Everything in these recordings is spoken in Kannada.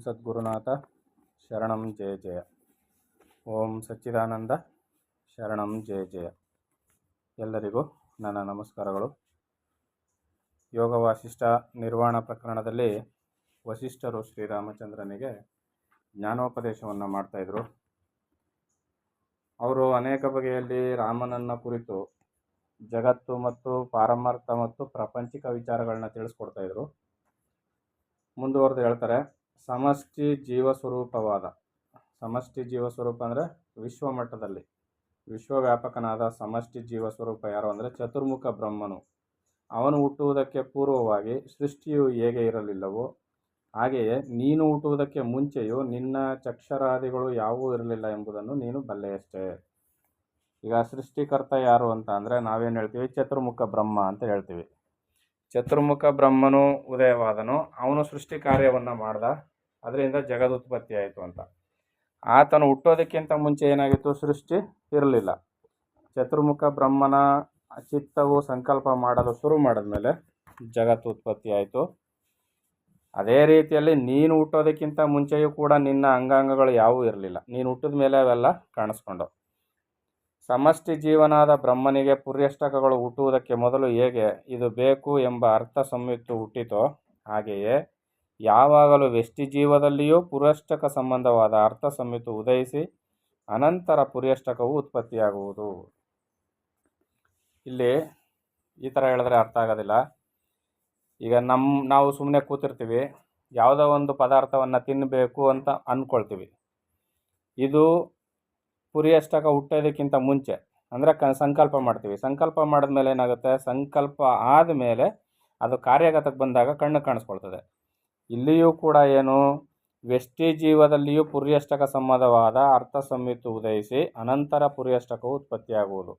ಸದ್ಗುರುನಾಥ ಶರಣಂ ಜಯ ಜಯ. ಓಂ ಸಚ್ಚಿದಾನಂದ ಶರಣಂ ಜಯ ಜಯ. ಎಲ್ಲರಿಗೂ ನನ್ನ ನಮಸ್ಕಾರಗಳು. ಯೋಗ ವಾಸಿಷ್ಠ ನಿರ್ವಾಣ ಪ್ರಕರಣದಲ್ಲಿ ವಸಿಷ್ಠರು ಶ್ರೀರಾಮಚಂದ್ರನಿಗೆ ಜ್ಞಾನೋಪದೇಶವನ್ನು ಮಾಡ್ತಾಯಿದ್ರು. ಅವರು ಅನೇಕ ಬಗೆಯಲ್ಲಿ ರಾಮನನ್ನು ಕುರಿತು ಜಗತ್ತು ಮತ್ತು ಪಾರಮಾರ್ಥ ಮತ್ತು ಪ್ರಾಪಂಚಿಕ ವಿಚಾರಗಳನ್ನ ತಿಳಿಸ್ಕೊಡ್ತಾಯಿದ್ರು. ಮುಂದುವರೆದು ಹೇಳ್ತಾರೆ, ಸಮಷ್ಟಿ ಜೀವಸ್ವರೂಪವಾದ, ಸಮಷ್ಟಿ ಜೀವಸ್ವರೂಪ ಅಂದರೆ ವಿಶ್ವಮಟ್ಟದಲ್ಲಿ ವಿಶ್ವವ್ಯಾಪಕನಾದ ಸಮಷ್ಟಿ ಜೀವಸ್ವರೂಪ ಯಾರು ಅಂದರೆ ಚತುರ್ಮುಖ ಬ್ರಹ್ಮನು. ಅವನು ಹುಟ್ಟುವುದಕ್ಕೆ ಪೂರ್ವವಾಗಿ ಸೃಷ್ಟಿಯು ಹೇಗೆ ಇರಲಿಲ್ಲವೋ ಹಾಗೆಯೇ ನೀನು ಹುಟ್ಟುವುದಕ್ಕೆ ಮುಂಚೆಯೂ ನಿನ್ನ ಚಕ್ಷರಾದಿಗಳು ಯಾವುವೂ ಇರಲಿಲ್ಲ ಎಂಬುದನ್ನು ನೀನು ಬಲ್ಲೆಯಷ್ಟೇ. ಈಗ ಸೃಷ್ಟಿಕರ್ತ ಯಾರು ಅಂತ ಅಂದರೆ ನಾವೇನು ಹೇಳ್ತೀವಿ, ಚತುರ್ಮುಖ ಬ್ರಹ್ಮ ಅಂತ ಹೇಳ್ತೀವಿ. ಚತುರ್ಮುಖ ಬ್ರಹ್ಮನು ಉದಯವಾದನು, ಅವನು ಸೃಷ್ಟಿ ಕಾರ್ಯವನ್ನು ಮಾಡ್ದ, ಅದರಿಂದ ಜಗದುತ್ಪತ್ತಿ ಆಯಿತು ಅಂತ. ಆತನು ಹುಟ್ಟೋದಕ್ಕಿಂತ ಮುಂಚೆ ಏನಾಗಿತ್ತು, ಸೃಷ್ಟಿ ಇರಲಿಲ್ಲ. ಚತುರ್ಮುಖ ಬ್ರಹ್ಮನ ಚಿತ್ತವು ಸಂಕಲ್ಪ ಮಾಡಲು ಶುರು ಮಾಡಿದ್ಮೇಲೆ ಜಗತ್ತು ಉತ್ಪತ್ತಿ ಆಯಿತು. ಅದೇ ರೀತಿಯಲ್ಲಿ ನೀನು ಹುಟ್ಟೋದಕ್ಕಿಂತ ಮುಂಚೆಯೂ ಕೂಡ ನಿನ್ನ ಅಂಗಾಂಗಗಳು ಯಾವುವೂ ಇರಲಿಲ್ಲ. ನೀನು ಹುಟ್ಟಿದ ಮೇಲೆ ಅವೆಲ್ಲ ಕಾಣಿಸ್ಕೊಂಡು. ಸಮಷ್ಟಿ ಜೀವನಾದ ಬ್ರಹ್ಮನಿಗೆ ಪುರ್ಯಷ್ಟಕಗಳು ಹುಟ್ಟುವುದಕ್ಕೆ ಮೊದಲು ಹೇಗೆ ಇದು ಬೇಕು ಎಂಬ ಅರ್ಥ ಸಂಯುಕ್ತ ಹುಟ್ಟಿತೋ ಹಾಗೆಯೇ ಯಾವಾಗಲೂ ವ್ಯಷ್ಟಿ ಜೀವದಲ್ಲಿಯೂ ಪುರ್ಯಷ್ಟಕ ಸಂಬಂಧವಾದ ಅರ್ಥ ಸಂಯುಕ್ತ ಉದಯಿಸಿ ಅನಂತರ ಪುರ್ಯಷ್ಟಕವು ಉತ್ಪತ್ತಿಯಾಗುವುದು. ಇಲ್ಲಿ ಈ ಥರ ಹೇಳಿದ್ರೆ ಅರ್ಥ ಆಗೋದಿಲ್ಲ. ಈಗ ನಾವು ಸುಮ್ಮನೆ ಕೂತಿರ್ತೀವಿ, ಯಾವುದೋ ಒಂದು ಪದಾರ್ಥವನ್ನು ತಿನ್ನಬೇಕು ಅಂತ ಅಂದ್ಕೊಳ್ತೀವಿ. ಇದು ಪುರ್ಯಷ್ಟಕ ಹುಟ್ಟೋದಕ್ಕಿಂತ ಮುಂಚೆ ಅಂದರೆ ಸಂಕಲ್ಪ ಮಾಡ್ತೀವಿ. ಸಂಕಲ್ಪ ಮಾಡಿದ್ಮೇಲೆ ಏನಾಗುತ್ತೆ, ಸಂಕಲ್ಪ ಆದಮೇಲೆ ಅದು ಕಾರ್ಯಗತಕ್ಕೆ ಬಂದಾಗ ಕಣ್ಣು ಕಾಣಿಸ್ಕೊಳ್ತದೆ. ಇಲ್ಲಿಯೂ ಕೂಡ ಏನು, ವ್ಯಷ್ಟಿ ಜೀವದಲ್ಲಿಯೂ ಪುರ್ಯಷ್ಟಕ ಸಂಬಂಧವಾದ ಅರ್ಥ ಸಂಯುಕ್ತ ಉದಯಿಸಿ ಅನಂತರ ಪುರ್ಯಷ್ಟಕವು ಉತ್ಪತ್ತಿಯಾಗುವುದು.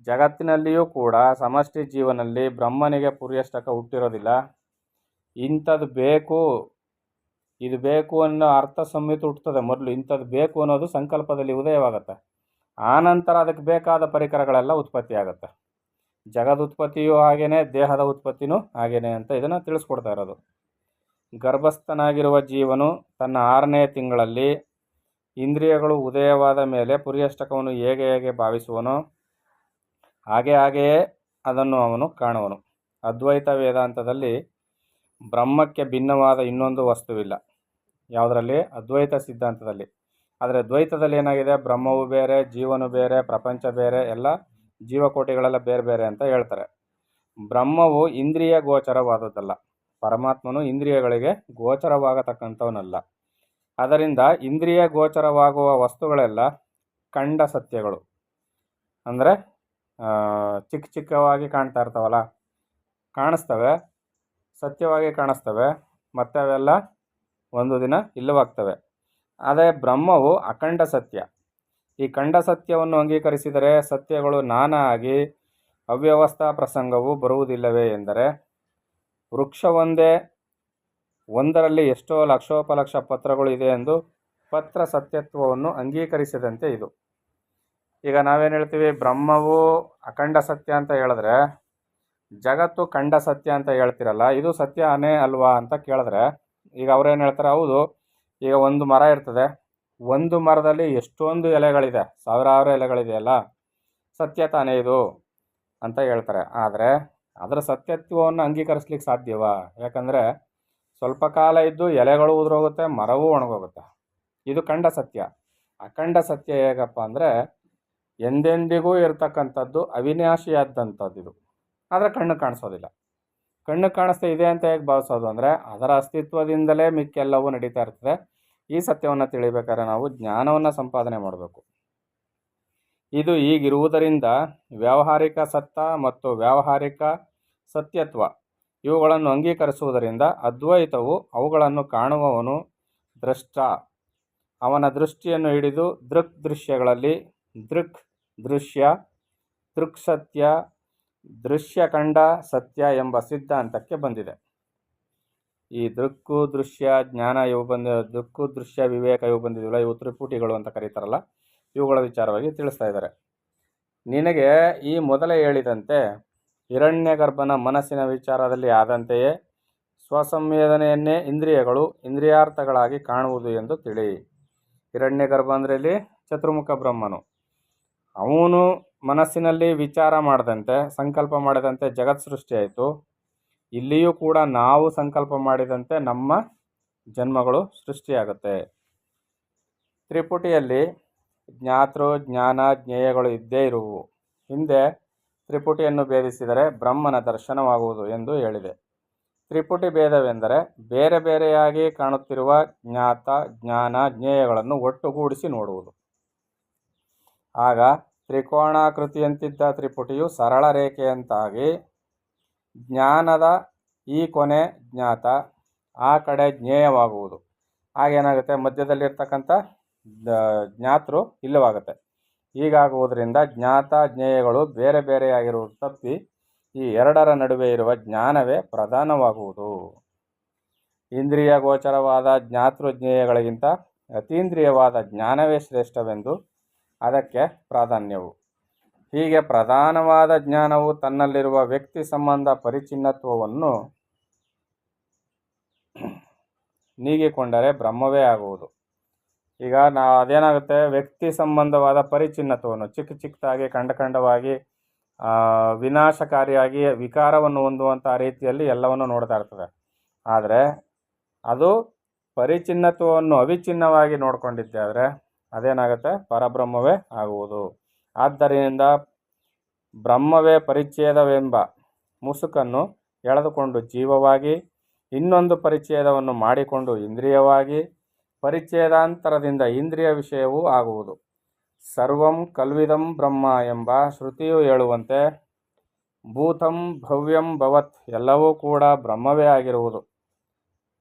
ಜಗತ್ತಿನಲ್ಲಿಯೂ ಕೂಡ ಸಮಷ್ಟಿ ಜೀವನಲ್ಲಿ ಬ್ರಹ್ಮನಿಗೆ ಪುರ್ಯಷ್ಟಕ ಹುಟ್ಟಿರೋದಿಲ್ಲ. ಇಂಥದ್ದು ಬೇಕು, ಇದು ಬೇಕು ಅನ್ನೋ ಅರ್ಥ ಸಂಯುಕ್ತ ಹುಟ್ಟುತ್ತದೆ. ಮೊದಲು ಇಂಥದ್ದು ಬೇಕು ಅನ್ನೋದು ಸಂಕಲ್ಪದಲ್ಲಿ ಉದಯವಾಗುತ್ತೆ. ಆನಂತರ ಅದಕ್ಕೆ ಬೇಕಾದ ಪರಿಕರಗಳೆಲ್ಲ ಉತ್ಪತ್ತಿ ಆಗುತ್ತೆ. ಜಗದುತ್ಪತ್ತಿಯೂ ಹಾಗೇನೆ, ದೇಹದ ಉತ್ಪತ್ತಿನೂ ಹಾಗೇನೆ ಅಂತ ಇದನ್ನು ತಿಳಿಸ್ಕೊಡ್ತಾ ಇರೋದು. ಗರ್ಭಸ್ಥನಾಗಿರುವ ಜೀವನು ತನ್ನ 6ನೇ ತಿಂಗಳಲ್ಲಿ ಇಂದ್ರಿಯಗಳು ಉದಯವಾದ ಮೇಲೆ ಪುರ್ಯಷ್ಟಕವನ್ನು ಹೇಗೆ ಹೇಗೆ ಭಾವಿಸುವನೋ ಹಾಗೆಯೇ ಅದನ್ನು ಅವನು ಕಾಣುವನು. ಅದ್ವೈತ ವೇದಾಂತದಲ್ಲಿ ಬ್ರಹ್ಮಕ್ಕೆ ಭಿನ್ನವಾದ ಇನ್ನೊಂದು ವಸ್ತುವಿಲ್ಲ. ಯಾವುದರಲ್ಲಿ? ಅದ್ವೈತ ಸಿದ್ಧಾಂತದಲ್ಲಿ. ಆದರೆ ದ್ವೈತದಲ್ಲಿ ಏನಾಗಿದೆ, ಬ್ರಹ್ಮವು ಬೇರೆ, ಜೀವನು ಬೇರೆ, ಪ್ರಪಂಚ ಬೇರೆ, ಎಲ್ಲ ಜೀವಕೋಟಿಗಳೆಲ್ಲ ಬೇರೆ ಬೇರೆ ಅಂತ ಹೇಳ್ತಾರೆ. ಬ್ರಹ್ಮವು ಇಂದ್ರಿಯ ಗೋಚರವಾದದ್ದಲ್ಲ, ಪರಮಾತ್ಮನು ಇಂದ್ರಿಯಗಳಿಗೆ ಗೋಚರವಾಗತಕ್ಕಂಥವನಲ್ಲ. ಅದರಿಂದ ಇಂದ್ರಿಯ ಗೋಚರವಾಗುವ ವಸ್ತುಗಳೆಲ್ಲ ಕಂಡ ಸತ್ಯಗಳು. ಅಂದರೆ ಚಿಕ್ಕ ಚಿಕ್ಕವಾಗಿ ಕಾಣ್ತಾ ಇರ್ತಾವಲ್ಲ, ಕಾಣಿಸ್ತವೆ, ಸತ್ಯವಾಗಿ ಕಾಣಿಸ್ತವೆ, ಮತ್ತು ಅವೆಲ್ಲ ಒಂದು ದಿನ ಇಲ್ಲವಾಗ್ತವೆ. ಆದರೆ ಬ್ರಹ್ಮವು ಅಖಂಡ ಸತ್ಯ. ಈ ಖಂಡ ಸತ್ಯವನ್ನು ಅಂಗೀಕರಿಸಿದರೆ ಸತ್ಯಗಳು ನಾನಾ ಆಗಿ ಅವ್ಯವಸ್ಥಾ ಪ್ರಸಂಗವು ಬರುವುದಿಲ್ಲವೇ ಎಂದರೆ, ವೃಕ್ಷ ಒಂದರಲ್ಲಿ ಎಷ್ಟೋ ಲಕ್ಷೋಪಲಕ್ಷ ಪತ್ರಗಳು ಇದೆ ಎಂದು ಪತ್ರ ಸತ್ಯತ್ವವನ್ನು ಅಂಗೀಕರಿಸಿದಂತೆ ಇದು. ಈಗ ನಾವೇನು ಹೇಳ್ತೀವಿ, ಬ್ರಹ್ಮವು ಅಖಂಡ ಸತ್ಯ ಅಂತ ಹೇಳಿದ್ರೆ ಜಗತ್ತು ಖಂಡ ಸತ್ಯ ಅಂತ ಹೇಳ್ತಿರಲ್ಲ, ಇದು ಸತ್ಯನೇ ಅಲ್ವಾ ಅಂತ ಕೇಳಿದ್ರೆ ಈಗ ಅವ್ರೇನು ಹೇಳ್ತಾರೆ, ಹೌದು, ಈಗ ಒಂದು ಮರ ಇರ್ತದೆ, ಒಂದು ಮರದಲ್ಲಿ ಎಷ್ಟೊಂದು ಎಲೆಗಳಿದೆ, ಸಾವಿರಾರು ಎಲೆಗಳಿದೆಯಲ್ಲ, ಸತ್ಯ ತಾನೇ ಇದು ಅಂತ ಹೇಳ್ತಾರೆ. ಆದರೆ ಅದರ ಸತ್ಯತ್ವವನ್ನು ಅಂಗೀಕರಿಸ್ಲಿಕ್ಕೆ ಸಾಧ್ಯವಾ? ಯಾಕಂದರೆ ಸ್ವಲ್ಪ ಕಾಲ ಇದ್ದು ಎಲೆಗಳು ಉದುರೋಗುತ್ತೆ, ಮರವೂ ಒಣಗೋಗುತ್ತೆ. ಇದು ಖಂಡ ಸತ್ಯ. ಅಖಂಡ ಸತ್ಯ ಹೇಗಪ್ಪ ಅಂದರೆ ಎಂದೆಂದಿಗೂ ಇರತಕ್ಕಂಥದ್ದು, ಅವಿನಾಶಿಯಾದಂಥದ್ದು ಇದು. ಆದರೆ ಕಣ್ಣು ಕಾಣಿಸೋದಿಲ್ಲ. ಕಣ್ಣು ಕಾಣಿಸ್ತಾ ಇದೆ ಅಂತ ಹೇಗೆ ಭಾವಿಸೋದು ಅಂದರೆ ಅದರ ಅಸ್ತಿತ್ವದಿಂದಲೇ ಮಿಕ್ಕೆಲ್ಲವೂ ನಡೀತಾ ಇರ್ತದೆ. ಈ ಸತ್ಯವನ್ನು ತಿಳಿಬೇಕಾದ್ರೆ ನಾವು ಜ್ಞಾನವನ್ನು ಸಂಪಾದನೆ ಮಾಡಬೇಕು. ಇದು ಹೀಗಿರುವುದರಿಂದ ವ್ಯಾವಹಾರಿಕ ಸತ್ತ ಮತ್ತು ವ್ಯಾವಹಾರಿಕ ಸತ್ಯತ್ವ ಇವುಗಳನ್ನು ಅಂಗೀಕರಿಸುವುದರಿಂದ ಅದ್ವೈತವು ಅವುಗಳನ್ನು ಕಾಣುವವನು ದ್ರಷ್ಟ. ಅವನ ದೃಷ್ಟಿಯನ್ನು ಹಿಡಿದು ದೃಕ್ ದೃಶ್ಯಗಳಲ್ಲಿ ದೃಕ್ ದೃಶ್ಯ, ದೃಕ್ ಸತ್ಯ, ದೃಶ್ಯಖಂಡ ಸತ್ಯ ಎಂಬ ಸಿದ್ಧಾಂತಕ್ಕೆ ಬಂದಿದೆ. ಈ ದೃಕ್ಕು ದೃಶ್ಯ ಜ್ಞಾನ ದೃಕ್ಕು ದೃಶ್ಯ ವಿವೇಕ ಇವು ಬಂದಿದ್ವಲ್ಲ, ಇವು ತ್ರಿಪುಟಿಗಳು ಅಂತ ಕರೀತಾರಲ್ಲ, ಇವುಗಳ ವಿಚಾರವಾಗಿ ತಿಳಿಸ್ತಾ ಇದ್ದಾರೆ. ನಿನಗೆ ಈ ಮೊದಲೇ ಹೇಳಿದಂತೆ ಹಿರಣ್ಯಗರ್ಭನ ಮನಸ್ಸಿನ ವಿಚಾರದಲ್ಲಿ ಆದಂತೆಯೇ ಸ್ವಸಂವೇದನೆಯನ್ನೇ ಇಂದ್ರಿಯಗಳು ಇಂದ್ರಿಯಾರ್ಥಗಳಾಗಿ ಕಾಣುವುದು ಎಂದು ತಿಳಿ. ಹಿರಣ್ಯಗರ್ಭ ಅಂದರೆ ಇಲ್ಲಿ ಚತುರ್ಮುಖ ಬ್ರಹ್ಮನು. ಅವನು ಮನಸ್ಸಿನಲ್ಲಿ ವಿಚಾರ ಮಾಡದಂತೆ ಸಂಕಲ್ಪ ಮಾಡಿದಂತೆ ಜಗತ್ ಸೃಷ್ಟಿಯಾಯಿತು. ಇಲ್ಲಿಯೂ ಕೂಡ ನಾವು ಸಂಕಲ್ಪ ಮಾಡಿದಂತೆ ನಮ್ಮ ಜನ್ಮಗಳು ಸೃಷ್ಟಿಯಾಗುತ್ತೆ. ತ್ರಿಪುಟಿಯಲ್ಲಿ ಜ್ಞಾತೃ ಜ್ಞಾನ ಜ್ಞೇಯಗಳು ಇದ್ದೇ ಇರುವು. ಹಿಂದೆ ತ್ರಿಪುಟಿಯನ್ನು ಭೇದಿಸಿದರೆ ಬ್ರಹ್ಮನ ದರ್ಶನವಾಗುವುದು ಎಂದು ಹೇಳಿದೆ. ತ್ರಿಪುಟಿ ಭೇದವೆಂದರೆ ಬೇರೆ ಬೇರೆಯಾಗಿ ಕಾಣುತ್ತಿರುವ ಜ್ಞಾತ ಜ್ಞಾನ ಜ್ಞೇಯಗಳನ್ನು ಒಟ್ಟುಗೂಡಿಸಿ ನೋಡುವುದು. ಆಗ ತ್ರಿಕೋಣಾಕೃತಿಯಂತಿದ್ದ ತ್ರಿಪುಟಿಯು ಸರಳ ರೇಖೆಯಂತಾಗಿ ಜ್ಞಾನದ ಈ ಕೊನೆ ಜ್ಞಾತ, ಆ ಕಡೆ ಜ್ಞೇಯವಾಗುವುದು. ಆಗೇನಾಗುತ್ತೆ, ಮಧ್ಯದಲ್ಲಿರ್ತಕ್ಕಂಥ ಜ್ಞಾತೃ ಇಲ್ಲವಾಗುತ್ತೆ. ಹೀಗಾಗುವುದರಿಂದ ಜ್ಞಾತ ಜ್ಞೇಯಗಳು ಬೇರೆ ಬೇರೆಯಾಗಿರುವುದು ತಪ್ಪಿ ಈ ಎರಡರ ನಡುವೆ ಇರುವ ಜ್ಞಾನವೇ ಪ್ರಧಾನವಾಗುವುದು. ಇಂದ್ರಿಯ ಗೋಚರವಾದ ಜ್ಞಾತೃ ಜ್ಞೇಯಗಳಿಗಿಂತ ಅತೀಂದ್ರಿಯವಾದ ಜ್ಞಾನವೇ ಶ್ರೇಷ್ಠವೆಂದು ಅದಕ್ಕೆ ಪ್ರಾಧಾನ್ಯವು. ಹೀಗೆ ಪ್ರಧಾನವಾದ ಜ್ಞಾನವು ತನ್ನಲ್ಲಿರುವ ವ್ಯಕ್ತಿ ಸಂಬಂಧ ಪರಿಚಿನ್ನತ್ವವನ್ನು ನೀಗಿಕೊಂಡರೆ ಬ್ರಹ್ಮವೇ ಆಗುವುದು. ಈಗ ಅದೇನಾಗುತ್ತೆ, ವ್ಯಕ್ತಿ ಸಂಬಂಧವಾದ ಪರಿಚಿನ್ನತ್ವವನ್ನು ಚಿಕ್ಕದಾಗಿ ಖಂಡವಾಗಿ ವಿನಾಶಕಾರಿಯಾಗಿ ವಿಕಾರವನ್ನು ಹೊಂದುವಂಥ ರೀತಿಯಲ್ಲಿ ಎಲ್ಲವನ್ನು ನೋಡ್ತಾ ಇರ್ತದೆ. ಆದರೆ ಅದು ಪರಿಚಿನ್ನತ್ವವನ್ನು ಅವಿಚ್ಛಿನ್ನವಾಗಿ ನೋಡ್ಕೊಂಡಿದ್ದೆ ಆದರೆ ಅದೇನಾಗುತ್ತೆ, ಪರಬ್ರಹ್ಮವೇ ಆಗುವುದು. ಆದ್ದರಿಂದ ಬ್ರಹ್ಮವೇ ಪರಿಚ್ಛೇದವೆಂಬ ಮುಸುಕನ್ನು ಎಳೆದುಕೊಂಡು ಜೀವವಾಗಿ, ಇನ್ನೊಂದು ಪರಿಚ್ಛೇದವನ್ನು ಮಾಡಿಕೊಂಡು ಇಂದ್ರಿಯವಾಗಿ, ಪರಿಚ್ಛೇದಾಂತರದಿಂದ ಇಂದ್ರಿಯ ವಿಷಯವೂ ಆಗುವುದು. ಸರ್ವಂ ಕಲ್ವಿದಂ ಬ್ರಹ್ಮ ಎಂಬ ಶ್ರುತಿಯು ಹೇಳುವಂತೆ ಭೂತಂ ಭವ್ಯಂ ಭವತ್ ಎಲ್ಲವೂ ಕೂಡ ಬ್ರಹ್ಮವೇ ಆಗಿರುವುದು.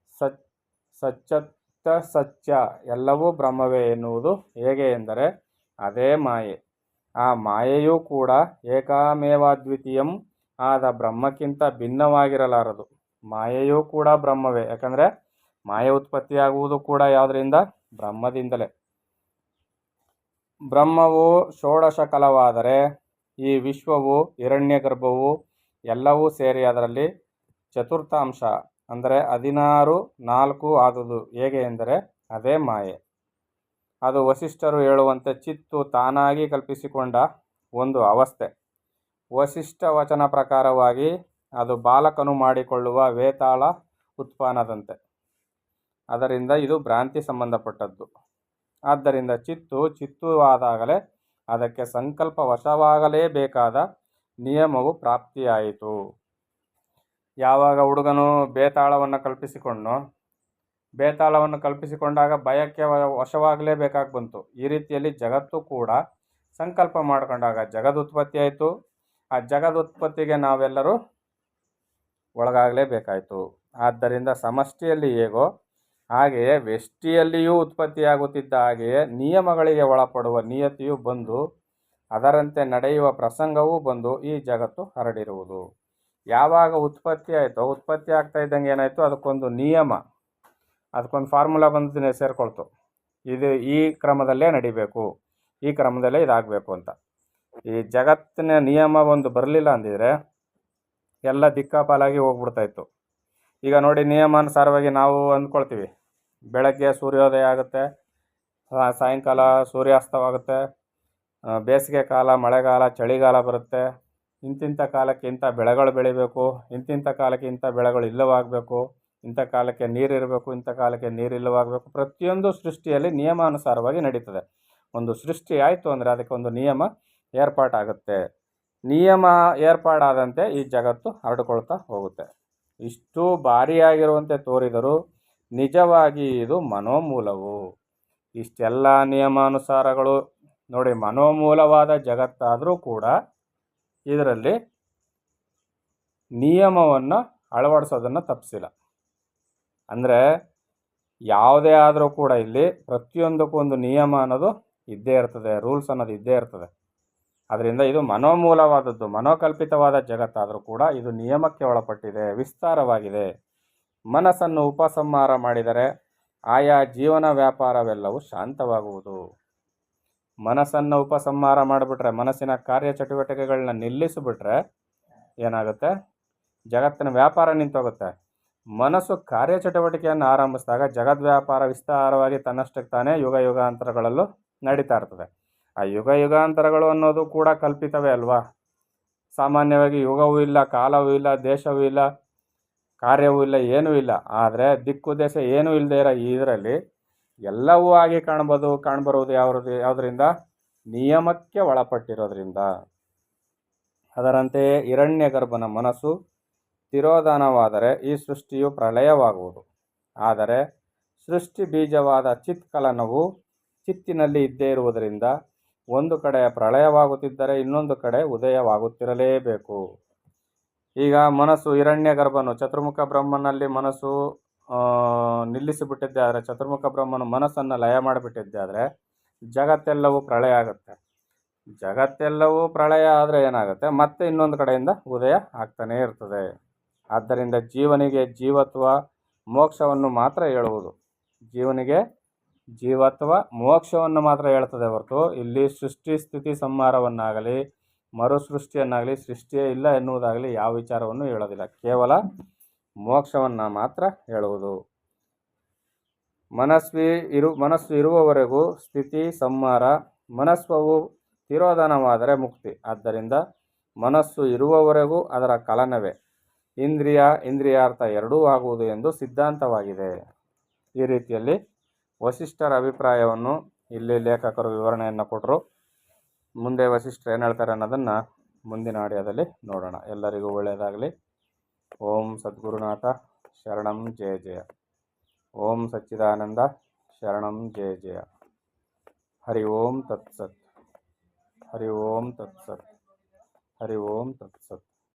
ಸಚ್ಚತ್ತ ಸತ್ಯ ಎಲ್ಲವೂ ಬ್ರಹ್ಮವೇ ಎನ್ನುವುದು ಹೇಗೆ ಎಂದರೆ ಅದೇ ಮಾಯೆ. ಆ ಮಾಯೆಯೂ ಕೂಡ ಏಕಮೇವಾದ್ವಿತೀಯಂ ಆದ ಬ್ರಹ್ಮಕ್ಕಿಂತ ಭಿನ್ನವಾಗಿರಲಾರದು. ಮಾಯೆಯೂ ಕೂಡ ಬ್ರಹ್ಮವೇ. ಯಾಕಂದರೆ ಮಾಯೆ ಉತ್ಪತ್ತಿಯಾಗುವುದು ಕೂಡ ಯಾವುದರಿಂದ? ಬ್ರಹ್ಮದಿಂದಲೇ. ಬ್ರಹ್ಮವು ಷೋಡಶ ಕಲವಾದರೆ ಈ ವಿಶ್ವವು ಹಿರಣ್ಯಗರ್ಭವು ಎಲ್ಲವೂ ಸೇರಿ ಅದರಲ್ಲಿ ಚತುರ್ಥಾಂಶ ಅಂದರೆ 16 ಆದುದು ಹೇಗೆ ಎಂದರೆ ಅದೇ ಮಾಯೆ. ಅದು ವಸಿಷ್ಠರು ಹೇಳುವಂತೆ ಚಿತ್ತು ತಾನಾಗಿ ಕಲ್ಪಿಸಿಕೊಂಡ ಒಂದು ಅವಸ್ಥೆ. ವಸಿಷ್ಠ ವಚನ ಪ್ರಕಾರವಾಗಿ ಅದು ಬಾಲಕನು ಮಾಡಿಕೊಳ್ಳುವ ವೇತಾಳ ಉತ್ಪಾನದಂತೆ. ಅದರಿಂದ ಇದು ಭ್ರಾಂತಿ ಸಂಬಂಧಪಟ್ಟದ್ದು. ಆದ್ದರಿಂದ ಚಿತ್ತುವಾದಾಗಲೇ ಅದಕ್ಕೆ ಸಂಕಲ್ಪ ವಶವಾಗಲೇಬೇಕಾದ ನಿಯಮವು ಪ್ರಾಪ್ತಿಯಾಯಿತು. ಯಾವಾಗ ಹುಡುಗನು ಬೇತಾಳವನ್ನು ಕಲ್ಪಿಸಿಕೊಂಡಾಗ ಭಯಕ್ಕೆ ವಶವಾಗಲೇಬೇಕಾಗಿ ಬಂತು. ಈ ರೀತಿಯಲ್ಲಿ ಜಗತ್ತು ಕೂಡ ಸಂಕಲ್ಪ ಮಾಡಿಕೊಂಡಾಗ ಜಗದುತ್ಪತ್ತಿ ಆಯಿತು. ಆ ಜಗದುತ್ಪತ್ತಿಗೆ ನಾವೆಲ್ಲರೂ ಒಳಗಾಗಲೇಬೇಕಾಯಿತು. ಆದ್ದರಿಂದ ಸಮಷ್ಟಿಯಲ್ಲಿ ಹೇಗೋ ಹಾಗೆಯೇ ವ್ಯಷ್ಟಿಯಲ್ಲಿಯೂ ಉತ್ಪತ್ತಿಯಾಗುತ್ತಿದ್ದ ಹಾಗೆಯೇ ನಿಯಮಗಳಿಗೆ ಒಳಪಡುವ ನಿಯತಿಯು ಬಂದು ಅದರಂತೆ ನಡೆಯುವ ಪ್ರಸಂಗವೂ ಬಂದು ಈ ಜಗತ್ತು ಹರಡಿರುವುದು. ಯಾವಾಗ ಉತ್ಪತ್ತಿ ಆಯಿತೋ ಉತ್ಪತ್ತಿ ಆಗ್ತಾ ಇದ್ದಂಗೆ ಏನಾಯಿತು, ಅದಕ್ಕೊಂದು ನಿಯಮ, ಅದಕ್ಕೊಂದು ಫಾರ್ಮುಲಾ ಬಂದು ಸೇರಿಕೊಳ್ತು. ಇದು ಈ ಕ್ರಮದಲ್ಲೇ ನಡಿಬೇಕು, ಈ ಕ್ರಮದಲ್ಲೇ ಇದಾಗಬೇಕು ಅಂತ. ಈ ಜಗತ್ತಿನ ನಿಯಮ ಒಂದು ಬರಲಿಲ್ಲ ಅಂದಿದ್ರೆ ಎಲ್ಲ ದಿಕ್ಕಾಪಾಲಾಗಿ ಹೋಗ್ಬಿಡ್ತಾಯಿತ್ತು. ಈಗ ನೋಡಿ, ನಿಯಮಾನುಸಾರವಾಗಿ ನಾವು ಅಂದ್ಕೊಳ್ತೀವಿ, ಬೆಳಗ್ಗೆ ಸೂರ್ಯೋದಯ ಆಗುತ್ತೆ, ಸಾಯಂಕಾಲ ಸೂರ್ಯಾಸ್ತವಾಗುತ್ತೆ, ಬೇಸಿಗೆ ಕಾಲ, ಮಳೆಗಾಲ, ಚಳಿಗಾಲ ಬರುತ್ತೆ, ಇಂತಿಂಥ ಕಾಲಕ್ಕೆ ಇಂಥ ಬೆಳೆಗಳು ಬೆಳಿಬೇಕು, ಇಂತಿಂಥ ಕಾಲಕ್ಕೆ ಇಂಥ ಬೆಳೆಗಳು ಇಲ್ಲವಾಗಬೇಕು, ಇಂಥ ಕಾಲಕ್ಕೆ ನೀರಿರಬೇಕು, ಇಂಥ ಕಾಲಕ್ಕೆ ನೀರಿಲ್ಲವಾಗಬೇಕು. ಪ್ರತಿಯೊಂದು ಸೃಷ್ಟಿಯಲ್ಲಿ ನಿಯಮಾನುಸಾರವಾಗಿ ನಡೀತದೆ. ಒಂದು ಸೃಷ್ಟಿ ಆಯಿತು ಅಂದರೆ ಅದಕ್ಕೆ ಒಂದು ನಿಯಮ ಏರ್ಪಾಟಾಗುತ್ತೆ. ನಿಯಮ ಏರ್ಪಾಡಾದಂತೆ ಈ ಜಗತ್ತು ಹರಡಿಕೊಳ್ತಾ ಹೋಗುತ್ತೆ. ಇಷ್ಟು ಭಾರಿಯಾಗಿರುವಂತೆ ತೋರಿದರೂ ನಿಜವಾಗಿ ಇದು ಮನೋಮೂಲವು. ಇಷ್ಟೆಲ್ಲ ನಿಯಮಾನುಸಾರಗಳು ನೋಡಿ, ಮನೋಮೂಲವಾದ ಜಗತ್ತಾದರೂ ಕೂಡ ಇದರಲ್ಲಿ ನಿಯಮವನ್ನು ಅಳವಡಿಸೋದನ್ನು ತಪ್ಪಿಸಿಲ್ಲ. ಅಂದರೆ ಯಾವುದೇ ಆದರೂ ಕೂಡ ಇಲ್ಲಿ ಪ್ರತಿಯೊಂದಕ್ಕೂ ಒಂದು ನಿಯಮ ಅನ್ನೋದು ಇದ್ದೇ ಇರ್ತದೆ, ರೂಲ್ಸ್ ಅನ್ನೋದು ಇದ್ದೇ ಇರ್ತದೆ. ಅದರಿಂದ ಇದು ಮನೋಮೂಲವಾದದ್ದು, ಮನೋಕಲ್ಪಿತವಾದ ಜಗತ್ತಾದರೂ ಕೂಡ ಇದು ನಿಯಮಕ್ಕೆ ಒಳಪಟ್ಟಿದೆ, ವಿಸ್ತಾರವಾಗಿದೆ. ಮನಸ್ಸನ್ನು ಉಪಸಂಹಾರ ಮಾಡಿದರೆ ಆಯಾ ಜೀವನ ವ್ಯಾಪಾರವೆಲ್ಲವೂ ಶಾಂತವಾಗುವುದು. ಮನಸ್ಸನ್ನು ಉಪಸಂಹಾರ ಮಾಡಿಬಿಟ್ರೆ, ಮನಸ್ಸಿನ ಕಾರ್ಯಚಟುವಟಿಕೆಗಳನ್ನ ನಿಲ್ಲಿಸಿಬಿಟ್ರೆ ಏನಾಗುತ್ತೆ, ಜಗತ್ತಿನ ವ್ಯಾಪಾರ ನಿಂತೋಗುತ್ತೆ. ಮನಸ್ಸು ಕಾರ್ಯಚಟುವಟಿಕೆಯನ್ನು ಆರಂಭಿಸಿದಾಗ ಜಗದ್ವ್ಯಾಪಾರ ವಿಸ್ತಾರವಾಗಿ ತನ್ನಷ್ಟಕ್ಕೆ ತಾನೇ ಯುಗ ಯುಗಾಂತರಗಳಲ್ಲೂ ನಡೀತಾ ಇರ್ತದೆ. ಆ ಯುಗ ಯುಗಾಂತರಗಳು ಅನ್ನೋದು ಕೂಡ ಕಲ್ಪಿತವೇ ಅಲ್ವಾ. ಸಾಮಾನ್ಯವಾಗಿ ಯುಗವೂ ಇಲ್ಲ, ಕಾಲವೂ ಇಲ್ಲ, ದೇಶವೂ ಇಲ್ಲ, ಕಾರ್ಯವೂ ಇಲ್ಲ, ಏನೂ ಇಲ್ಲ. ಆದರೆ ದಿಕ್ಕುದೇಶ ಏನೂ ಇಲ್ಲದೆ ಇರೋ ಇದರಲ್ಲಿ ಎಲ್ಲವೂ ಆಗಿ ಕಾಣಬರುವುದು ಯಾವುದರಿಂದ? ನಿಯಮಕ್ಕೆ ಒಳಪಟ್ಟಿರೋದ್ರಿಂದ. ಅದರಂತೆಯೇ ಹಿರಣ್ಯಗರ್ಭನ ಮನಸ್ಸು ತಿರೋಧಾನವಾದರೆ ಈ ಸೃಷ್ಟಿಯು ಪ್ರಳಯವಾಗುವುದು. ಆದರೆ ಸೃಷ್ಟಿ ಬೀಜವಾದ ಚಿತ್ಕಲನವು ಚಿತ್ತಿನಲ್ಲಿ ಇದ್ದೇ ಇರುವುದರಿಂದ ಒಂದು ಕಡೆ ಪ್ರಳಯವಾಗುತ್ತಿದ್ದರೆ ಇನ್ನೊಂದು ಕಡೆ ಉದಯವಾಗುತ್ತಿರಲೇಬೇಕು. ಈಗ ಮನಸ್ಸು ಹಿರಣ್ಯಗರ್ಭನು ಚತುರ್ಮುಖ ಬ್ರಹ್ಮನಲ್ಲಿ ಮನಸ್ಸು ನಿಲ್ಲಿಸಿಬಿಟ್ಟಿದ್ದೆ ಆದರೆ, ಚತುರ್ಮುಖ ಬ್ರಹ್ಮನು ಮನಸ್ಸನ್ನು ಲಯ ಮಾಡಿಬಿಟ್ಟಿದ್ದೆ ಆದರೆ ಜಗತ್ತೆಲ್ಲವೂ ಪ್ರಳಯ ಆಗುತ್ತೆ. ಜಗತ್ತೆಲ್ಲವೂ ಪ್ರಳಯ ಆದರೆ ಏನಾಗುತ್ತೆ? ಮತ್ತೆ ಇನ್ನೊಂದು ಕಡೆಯಿಂದ ಉದಯ ಆಗ್ತಾನೇ ಇರ್ತದೆ. ಆದ್ದರಿಂದ ಜೀವನಿಗೆ ಜೀವತ್ವ ಮೋಕ್ಷವನ್ನು ಮಾತ್ರ ಹೇಳುವುದು. ಜೀವನಿಗೆ ಜೀವತ್ವ ಮೋಕ್ಷವನ್ನು ಮಾತ್ರ ಹೇಳ್ತದೆ ಹೊರತು ಇಲ್ಲಿ ಸೃಷ್ಟಿ ಸ್ಥಿತಿ ಸಂಹಾರವನ್ನಾಗಲಿ ಮರುಸೃಷ್ಟಿಯನ್ನಾಗಲಿ ಸೃಷ್ಟಿಯೇ ಇಲ್ಲ ಎನ್ನುವುದಾಗಲಿ ಯಾವ ವಿಚಾರವನ್ನು ಹೇಳೋದಿಲ್ಲ. ಕೇವಲ ಮೋಕ್ಷವನ್ನು ಮಾತ್ರ ಹೇಳುವುದು. ಮನಸ್ಸು ಇರುವವರೆಗೂ ಸ್ಥಿತಿ ಸಂಹಾರ, ಮನಸ್ಸವು ತಿರೋಧಾನವಾದರೆ ಮುಕ್ತಿ. ಆದ್ದರಿಂದ ಮನಸ್ಸು ಇರುವವರೆಗೂ ಅದರ ಕಲನವೇ ಇಂದ್ರಿಯಾರ್ಥ ಎರಡೂ ಆಗುವುದು ಎಂದು ಸಿದ್ಧಾಂತವಾಗಿದೆ. ಈ ರೀತಿಯಲ್ಲಿ ವಸಿಷ್ಠರ ಅಭಿಪ್ರಾಯವನ್ನು ಇಲ್ಲಿ ಲೇಖಕರು ವಿವರಣೆಯನ್ನು ಕೊಟ್ಟರು. ಮುಂದೆ ವಸಿಷ್ಠರು ಏನು ಹೇಳ್ತಾರೆ ಅನ್ನೋದನ್ನು ಮುಂದಿನ ಆಡಿಯೋದಲ್ಲಿ ನೋಡೋಣ. ಎಲ್ಲರಿಗೂ ಒಳ್ಳೆಯದಾಗಲಿ. ಓಂ ಸದ್ಗುರುನಾಥ ಶರಣಂ ಜಯ ಜಯ. ಓಂ ಸಚ್ಚಿದಾನಂದ ಶರಣಂ ಜಯ ಜಯ. ಹರಿ ಓಂ ತತ್ಸತ್. ಹರಿ ಓಂ ತತ್ಸತ್. ಹರಿ ಓಂ ತತ್ಸತ್.